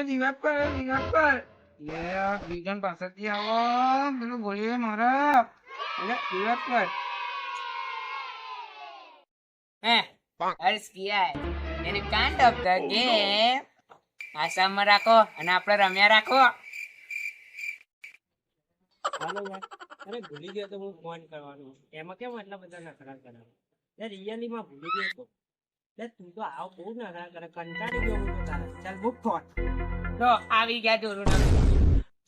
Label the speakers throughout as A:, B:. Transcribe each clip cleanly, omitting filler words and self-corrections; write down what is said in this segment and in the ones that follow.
A: જીવાત પર લે બીજન પાસેથી આવો પેલું બોલીએ મારા જીવાત પર
B: अर्ज किया है यानी काइंड ऑफ द गेम આસામમાં રાખો અને આપણે રમ્યા રાખો.
C: હાલો યાર, અરે ભૂલી ગયો તો હું ફોન કરવાનો. એમાં કેમ આટલા બધા નખરા કરાવે? રિયલી માં ભૂલી ગયો તો. તું તો આવ બહુ નખરા કરે, કંટાળી ગયો હું તો તારા. ચાલ બુક ફોન.
B: તો આવી ગયા જોરું ના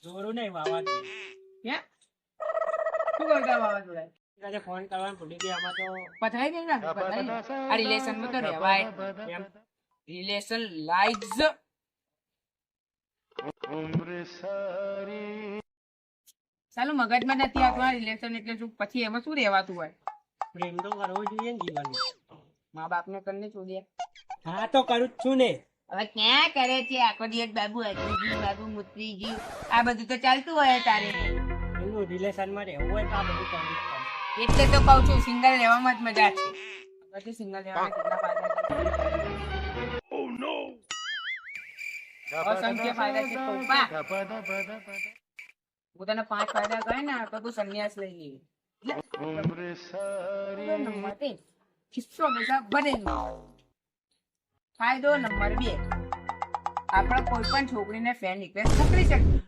C: જોરું નહીં વાવાઝોડું.
B: શું કરતા વાવાઝોડા?
C: આજે ફોન કરવાનું ભૂલી ગયા. આમાં તો
B: પથાઈ દે ને પથાઈ. આ રિલેશન માં તો રહેવાય.
C: એમ
B: રિલેશન લાઈક્સ સાલું મગજમાં નથી આવતું આ રિલેશન એટલે શું પછી એમાં શું રહેવાતું હોય?
C: પ્રેમ તો કરવો જોઈએ ને જીવનમાં.
B: મા બાપ ને કરીને છોડીએ.
C: હા તો કરું જ છું ને.
B: હવે ક્યાં કરે છે આખો દિવસ બાબુ હજુજી બાબુ મુત્રીજી આ બધું તો ચાલતું હોય તારે.
C: એનું રિલેશનમાં રહેવું હોય તો આ બધું કરવું જ પડે.
B: એટલે તો કઉ છું સિંગલ રહેવામાં જ મજા છે. પછી સિંગલ રહેવાના કેટલા ફાયદા છે? અસંખ્ય ફાયદા છે પપ્પા. હું તને 5 ફાયદા કહે ને તો તું સંન્યાસ લઈ લેવી. ખિસ્સો હંમેશા ભરેલો. ફાયદો નંબર 2, આપણે કોઈ પણ છોકરીને ફ્રેન્ડ રિક્વેસ્ટ મોકલી શકીએ.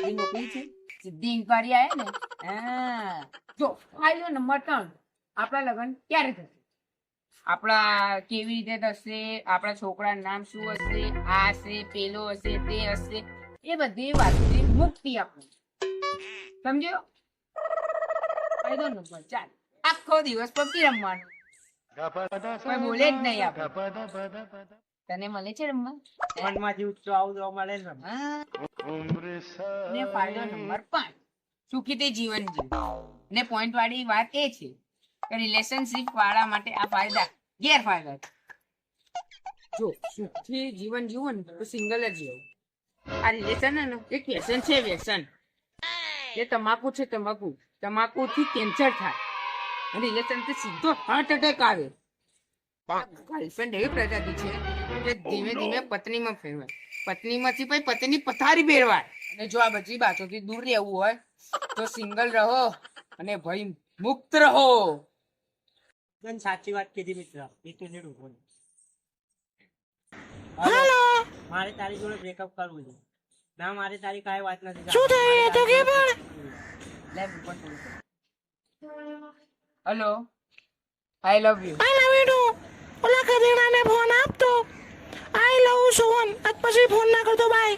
B: એ નોકરી છે સીધી ઇન્ક્વાયરી આવે ને. હા જો ફાયદો નંબર 3, આપણા લગ્ન ક્યારે થશે, આપણા કેવી રીતે થશે, આપણા છોકરાનું નામ શું હશે, આ હશે પેલો હશે તે હશે, એ બધી વાતથી મુક્તિ આપવું. સમજ્યો? ફાયદો નંબર 4, આખો દિવસ પબજી રમવાનું, કોઈ બોલે જ નહીં. આપણે તને મળે છે રમવા?
C: ફોનમાં જીવ તો આવું જોવા મળે ને.
B: હા. ને ફાયદો નંબર 5, સુખીથી જીવન જીવવું. ને પોઈન્ટ વાળી વાત એ છે કે રિલેશનશિપ વાળા માટે આ ફાયદા ગેરફાયદા છે. જો સુખી જીવન જીવવું ને તો સિંગલ જ જીવવું. આ રિલેશન ને એક વ્યસન છે, વ્યસન. એ તમાકુ છે, તમાકુ થી કેન્સર થાય. રિલેશન થી સીધો હાર્ટ એટેક આવે. ગર્લફ્રેન્ડ એવી પ્રજાતિ છે કે ધીમે ધીમે પત્નીમાં ફેરવાય, પત્નીમાંથી પછી પતિની પથારી ફેરવાય. અને જો આ બધી બાતોથી દૂર રહેવું હોય તો સિંગલ રહો અને ભય મુક્ત રહો.
C: સાચી વાત કીધી મિત્ર. એ તો જેડું બોલ.
B: હેલો,
C: મારે તારી જોડે બ્રેકઅપ કરવું છે. ના, મારે તારી કાંઈ વાત નથી.
B: શું થયું એ તો કે પણ. Hello, I love you.
D: ટુ ઓલા કદીણાને ફોન આપતો. આઈ લવ સોન. આજ પછી ફોન ના કરતો. બાય.